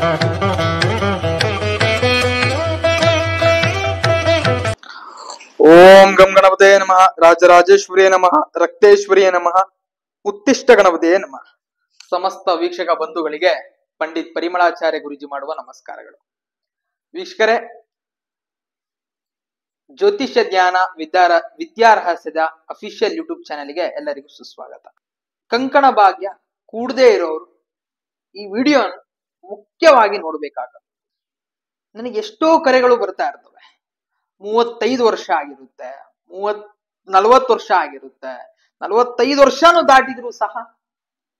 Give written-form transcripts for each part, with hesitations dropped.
ಓಂ ಗಂ ಗಣಪತೆ ನಮಃ ರಾಜರಾಜೇಶ್ವರಿಯೇ ನಮಃ ರಕ್ತೇಶ್ವರಿಯೇ ನಮಃ ಉತ್ತಿಷ್ಟ ಗಣಪತಿಯೇ ನಮಃ. ಸಮಸ್ತ ವೀಕ್ಷಕ ಬಂಧುಗಳಿಗೆ ಪಂಡಿತ್ ಪರಿಮಳಾಚಾರ್ಯ ಗುರುಜಿ ಮಾಡುವ ನಮಸ್ಕಾರಗಳು. ವೀಕ್ಷಕರೇ, ಜ್ಯೋತಿಷ್ಯ ಜ್ಞಾನ ವಿದ್ಯಾರಹಸ್ಯದ ಅಫಿಷಿಯಲ್ ಯೂಟ್ಯೂಬ್ ಚಾನೆಲ್ಗೆ ಎಲ್ಲರಿಗೂ ಸುಸ್ವಾಗತ. ಕಂಕಣ ಭಾಗ್ಯ ಕೂಡದೇ ಇರೋರು ಈ ವಿಡಿಯೋನ ಮುಖ್ಯವಾಗಿ ನೋಡ್ಬೇಕಾಗ. ನನಗೆ ಎಷ್ಟೋ ಕರೆಗಳು ಬರ್ತಾ ಇರ್ತವೆ. 35 ವರ್ಷ ಆಗಿರುತ್ತೆ, 40 ವರ್ಷ ಆಗಿರುತ್ತೆ, 45 ವರ್ಷನೂ ದಾಟಿದ್ರು ಸಹ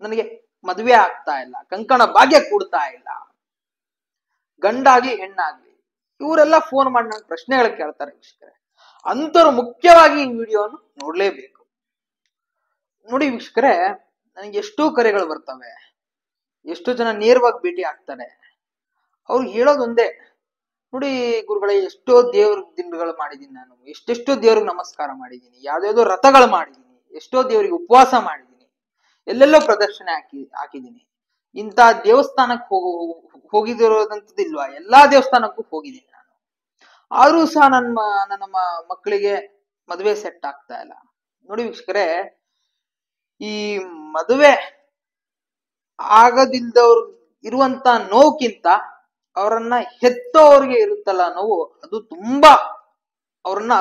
ನನಗೆ ಮದುವೆ ಆಗ್ತಾ ಇಲ್ಲ, ಕಂಕಣ ಭಾಗ್ಯ ಕೂಡ್ತಾ ಇಲ್ಲ. ಗಂಡಾಗ್ಲಿ ಹೆಣ್ಣಾಗ್ಲಿ ಇವರೆಲ್ಲ ಫೋನ್ ಮಾಡಿ ನನ್ನ ಪ್ರಶ್ನೆಗಳು ಕೇಳ್ತಾರೆ ವೀಕ್ಷಕರೇ. ಅಂತವ್ರು ಮುಖ್ಯವಾಗಿ ಈ ವಿಡಿಯೋನು ನೋಡ್ಲೇಬೇಕು. ನೋಡಿ ವೀಕ್ಷಕರೇ, ನನಗೆ ಎಷ್ಟೋ ಕರೆಗಳು ಬರ್ತವೆ, ಎಷ್ಟೋ ಜನ ನೇರವಾಗಿ ಭೇಟಿ ಆಗ್ತಾರೆ. ಅವ್ರು ಹೇಳೋದೊಂದೇ, ನೋಡಿ ಗುರುಗಳೇ, ಎಷ್ಟೋ ದೇವ್ರ ದಿಂಡುಗಳು ಮಾಡಿದೀನಿ ನಾನು, ಎಷ್ಟೆಷ್ಟೋ ದೇವ್ರಿಗೆ ನಮಸ್ಕಾರ ಮಾಡಿದೀನಿ, ಯಾವ್ದಾವ್ದೋ ರಥಗಳು ಮಾಡಿದೀನಿ, ಎಷ್ಟೋ ದೇವ್ರಿಗೆ ಉಪವಾಸ ಮಾಡಿದೀನಿ, ಎಲ್ಲೆಲ್ಲೋ ಪ್ರದರ್ಶನ ಹಾಕಿದೀನಿ, ಇಂಥ ದೇವಸ್ಥಾನಕ್ಕೆ ಹೋಗಿದಿರೋದಂತದಿಲ್ವಾ, ಎಲ್ಲಾ ದೇವಸ್ಥಾನಕ್ಕೂ ಹೋಗಿದ್ದೀನಿ ನಾನು. ಆದ್ರೂ ಸಹ ನನ್ನ ಮಕ್ಕಳಿಗೆ ಮದುವೆ ಸೆಟ್ ಆಗ್ತಾ ಇಲ್ಲ. ನೋಡಿ ವೀಕ್ಷಕರೇ, ಈ ಮದುವೆ ಆಗದಿಲ್ದವ್ರು ಇರುವಂತ ನೋವುಕ್ಕಿಂತ ಅವರನ್ನ ಹೆತ್ತವ್ರಿಗೆ ಇರುತ್ತಲ್ಲ ನೋವು, ಅದು ತುಂಬಾ ಅವ್ರನ್ನ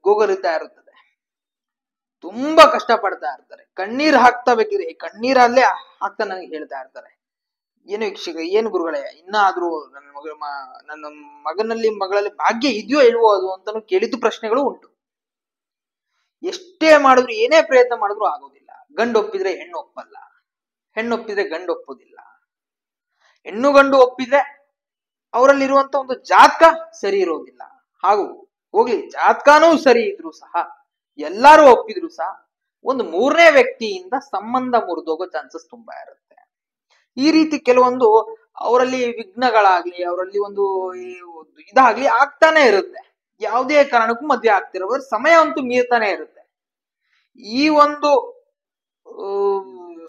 ಗೋಗರಿತಾ ಇರುತ್ತದೆ. ತುಂಬಾ ಕಷ್ಟ ಪಡ್ತಾ ಇರ್ತಾರೆ, ಕಣ್ಣೀರ್ ಹಾಕ್ತಾ ಬೇಕಿದ್ರೆ ಕಣ್ಣೀರಲ್ಲೇ ಹಾಕ್ತಾ ನನಗೆ ಹೇಳ್ತಾ ಇರ್ತಾರೆ, ಏನು ವೀಕ್ಷಕ, ಏನು ಗುರುಗಳೇ, ಇನ್ನಾದ್ರೂ ನನ್ನ ಮಗನಲ್ಲಿ ಮಗಳಲ್ಲಿ ಭಾಗ್ಯ ಇದೆಯೋ ಇಲ್ವೋ ಅದು ಅಂತಾನು ಕೇಳಿದ್ದು ಪ್ರಶ್ನೆಗಳು ಉಂಟು. ಎಷ್ಟೇ ಮಾಡಿದ್ರು, ಏನೇ ಪ್ರಯತ್ನ ಮಾಡಿದ್ರು ಆಗೋದಿಲ್ಲ. ಗಂಡು ಒಪ್ಪಿದ್ರೆ ಹೆಣ್ಣು ಒಪ್ಪಲ್ಲ, ಹೆಣ್ಣು ಒಪ್ಪಿದ್ರೆ ಗಂಡು ಒಪ್ಪೋದಿಲ್ಲ. ಹೆಣ್ಣು ಗಂಡು ಒಪ್ಪಿದ್ರೆ ಅವರಲ್ಲಿರುವಂತ ಒಂದು ಜಾತಕ ಸರಿ ಇರೋದಿಲ್ಲ. ಹಾಗೂ ಹೋಗ್ಲಿ, ಜಾತಕನೂ ಸರಿ ಇದ್ರು ಸಹ, ಎಲ್ಲಾರು ಒಪ್ಪಿದ್ರು ಸಹ ಒಂದು ಮೂರನೇ ವ್ಯಕ್ತಿಯಿಂದ ಸಂಬಂಧ ಮುರಿದೋಗೋ ಚಾನ್ಸಸ್ ತುಂಬಾ ಇರುತ್ತೆ. ಈ ರೀತಿ ಕೆಲವೊಂದು ಅವರಲ್ಲಿ ವಿಘ್ನಗಳಾಗ್ಲಿ, ಅವರಲ್ಲಿ ಒಂದು ಇದಾಗ್ಲಿ ಆಗ್ತಾನೆ ಇರುತ್ತೆ. ಯಾವುದೇ ಕಾರಣಕ್ಕೂ ಮದ್ವೆ ಆಗ್ತಿರೋದ್ರ ಸಮಯ ಅಂತೂ ಮೀರ್ತಾನೆ ಇರುತ್ತೆ. ಈ ಒಂದು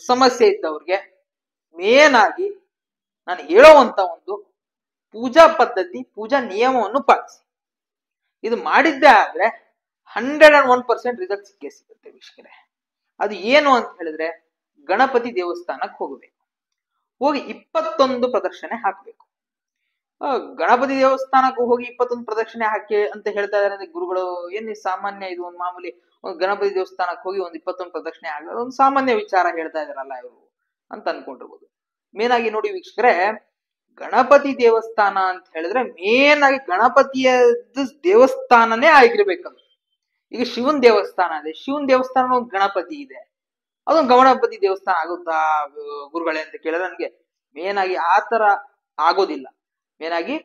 ಸಮಸ್ಯೆ ಇದ್ದವ್ರಿಗೆ ಮೇನ್ ಆಗಿ ನಾನು ಹೇಳೋವಂತ ಒಂದು ಪೂಜಾ ಪದ್ಧತಿ, ಪೂಜಾ ನಿಯಮವನ್ನು ಪಾಲಿಸಿ. ಇದು ಮಾಡಿದ್ದೇ ಆದ್ರೆ 101% ರಿಸಲ್ಟ್ ಸಿಕ್ಕೇ ಸಿಗುತ್ತೆ ವೀಕ್ಷಕರೇ. ಅದು ಏನು ಅಂತ ಹೇಳಿದ್ರೆ, ಗಣಪತಿ ದೇವಸ್ಥಾನಕ್ಕೆ ಹೋಗಬೇಕು, ಹೋಗಿ 21 ಪ್ರದಕ್ಷಿಣೆ ಹಾಕ್ಬೇಕು. ಗಣಪತಿ ದೇವಸ್ಥಾನಕ್ಕೆ ಹೋಗಿ 21 ಪ್ರದಕ್ಷಿಣೆ ಹಾಕಿ ಅಂತ ಹೇಳ್ತಾ ಇದಾರೆ ಗುರುಗಳು. ಏನ್ ಸಾಮಾನ್ಯ, ಇದು ಒಂದು ಮಾಮೂಲಿ ಗಣಪತಿ ದೇವಸ್ಥಾನಕ್ಕೆ ಹೋಗಿ ಒಂದು 21 ಪ್ರದಕ್ಷಿಣೆ ಹಾಕಿ ಒಂದು ಸಾಮಾನ್ಯ ವಿಚಾರ ಹೇಳ್ತಾ ಇದಾರಲ್ಲ ಇವರು ಅಂತ ಅನ್ಕೊಂಡಿರ್ಬೋದು. ಮೇನ್ ಆಗಿ ನೋಡಿ ವೀಕ್ಷಕರೇ, ಗಣಪತಿ ದೇವಸ್ಥಾನ ಅಂತ ಹೇಳಿದ್ರೆ ಮೇನ್ ಆಗಿ ಗಣಪತಿಯ ದೇವಸ್ಥಾನನೇ ಆಗಿರ್ಬೇಕದು. ಈಗ ಶಿವನ್ ದೇವಸ್ಥಾನ ಇದೆ, ಶಿವನ್ ದೇವಸ್ಥಾನ ಒಂದು ಗಣಪತಿ ಇದೆ, ಅದೊಂದು ಗಣಪತಿ ದೇವಸ್ಥಾನ ಆಗುತ್ತಾ ಗುರುಗಳೇ ಅಂತ ಕೇಳಿದ್ರೆ ನನಗೆ ಮೇನ್ ಆಗಿ ಆತರ ಆಗೋದಿಲ್ಲ. ಮೇನ್ ಆಗಿ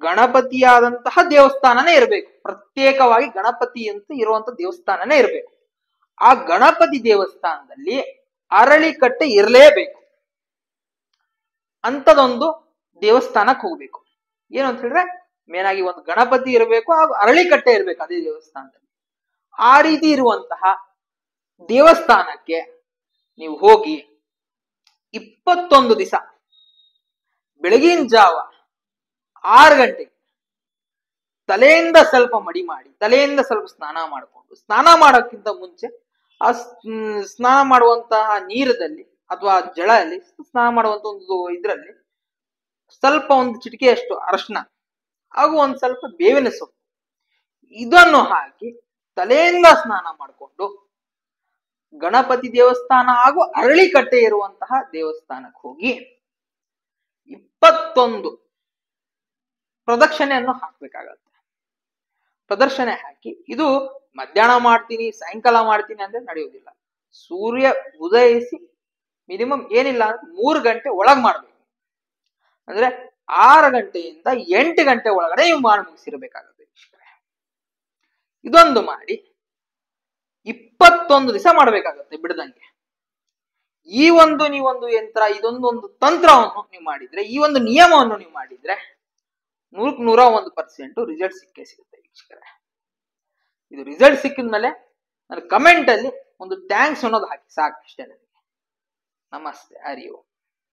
ಗಣಪತಿಯಾದಂತಹ ದೇವಸ್ಥಾನನೇ ಇರಬೇಕು, ಪ್ರತ್ಯೇಕವಾಗಿ ಗಣಪತಿ ಅಂತ ಇರುವಂತ ದೇವಸ್ಥಾನನೇ ಇರಬೇಕು. ಆ ಗಣಪತಿ ದೇವಸ್ಥಾನದಲ್ಲಿ ಅರಳಿಕಟ್ಟೆ ಇರಲೇಬೇಕು. ಅಂತದೊಂದು ದೇವಸ್ಥಾನಕ್ಕೆ ಹೋಗ್ಬೇಕು. ಏನು ಅಂತ ಹೇಳಿದ್ರೆ ಮೇನ್ ಆಗಿ ಒಂದು ಗಣಪತಿ ಇರಬೇಕು, ಹಾಗೂ ಅರಳಿಕಟ್ಟೆ ಇರಬೇಕು ಅದೇ ದೇವಸ್ಥಾನದಲ್ಲಿ. ಆ ರೀತಿ ಇರುವಂತಹ ದೇವಸ್ಥಾನಕ್ಕೆ ನೀವು ಹೋಗಿ 21 ದಿವಸ ಬೆಳಗಿನ ಜಾವ 6 ಗಂಟೆಗೆ ತಲೆಯಿಂದ ಸ್ವಲ್ಪ ಮಡಿ ಮಾಡಿ, ತಲೆಯಿಂದ ಸ್ವಲ್ಪ ಸ್ನಾನ ಮಾಡಿಕೊಂಡು, ಸ್ನಾನ ಮಾಡೋಕ್ಕಿಂತ ಮುಂಚೆ ಆ ಸ್ನಾನ ಮಾಡುವಂತಹ ನೀರದಲ್ಲಿ ಅಥವಾ ಜಳದಲ್ಲಿ ಸ್ನಾನ ಮಾಡುವಂತ ಒಂದು ಇದ್ರಲ್ಲಿ ಸ್ವಲ್ಪ ಒಂದು ಚಿಟಿಕೆಯಷ್ಟು ಅರಶಿನ ಹಾಗೂ ಒಂದ್ ಸ್ವಲ್ಪ ಬೇವಿನ ಸೊಪ್ಪು ಇದನ್ನು ಹಾಕಿ ತಲೆಯಿಂದ ಸ್ನಾನ ಮಾಡಿಕೊಂಡು ಗಣಪತಿ ದೇವಸ್ಥಾನ ಹಾಗೂ ಅರಳಿಕಟ್ಟೆ ಇರುವಂತಹ ದೇವಸ್ಥಾನಕ್ಕೆ ಹೋಗಿ 21 ಪ್ರದಕ್ಷಿಣೆಯನ್ನು ಹಾಕ್ಬೇಕಾಗತ್ತೆ. ಪ್ರದರ್ಶನೆ ಹಾಕಿ, ಇದು ಮಧ್ಯಾಹ್ನ ಮಾಡ್ತೀನಿ ಸಾಯಂಕಾಲ ಮಾಡ್ತೀನಿ ಅಂದ್ರೆ ನಡೆಯುವುದಿಲ್ಲ. ಸೂರ್ಯ ಉದಯಿಸಿ ಮಿನಿಮಮ್ ಏನಿಲ್ಲ ಅಂದ್ರೆ 3 ಗಂಟೆ ಒಳಗ್ ಮಾಡ್ಬೇಕು. ಅಂದ್ರೆ 6 ಗಂಟೆಯಿಂದ 8 ಗಂಟೆ ಒಳಗಡೆ ನೀವು ಮಾಡಿ ಮುಗಿಸಿರ್ಬೇಕಾಗುತ್ತೆ. ಇದೊಂದು ಮಾಡಿ 21 ದಿವಸ ಮಾಡ್ಬೇಕಾಗತ್ತೆ ಬಿಡದಂಗೆ. ಈ ಒಂದು ನೀವೊಂದು ಯಂತ್ರ, ಇದೊಂದು ತಂತ್ರವನ್ನು ನೀವು ಮಾಡಿದ್ರೆ, ಈ ಒಂದು ನಿಯಮವನ್ನು ನೀವು ಮಾಡಿದ್ರೆ 101% ರಿಸಲ್ಟ್ ಸಿಕ್ಕೇ ಸಿಗುತ್ತೆ ವೀಕ್ಷಕರೇ. ಇದು ರಿಸಲ್ಟ್ ಸಿಕ್ಕಿದ್ಮೇಲೆ ನನ್ನ ಕಮೆಂಟ್ ಅಲ್ಲಿ ಒಂದು ಥ್ಯಾಂಕ್ಸ್ ಅನ್ನೋದು ಹಾಕಿ ಸಾಕು, ಅಷ್ಟೇ. ನನಗೆ ನಮಸ್ತೆ, ಹರಿ ಓಂ.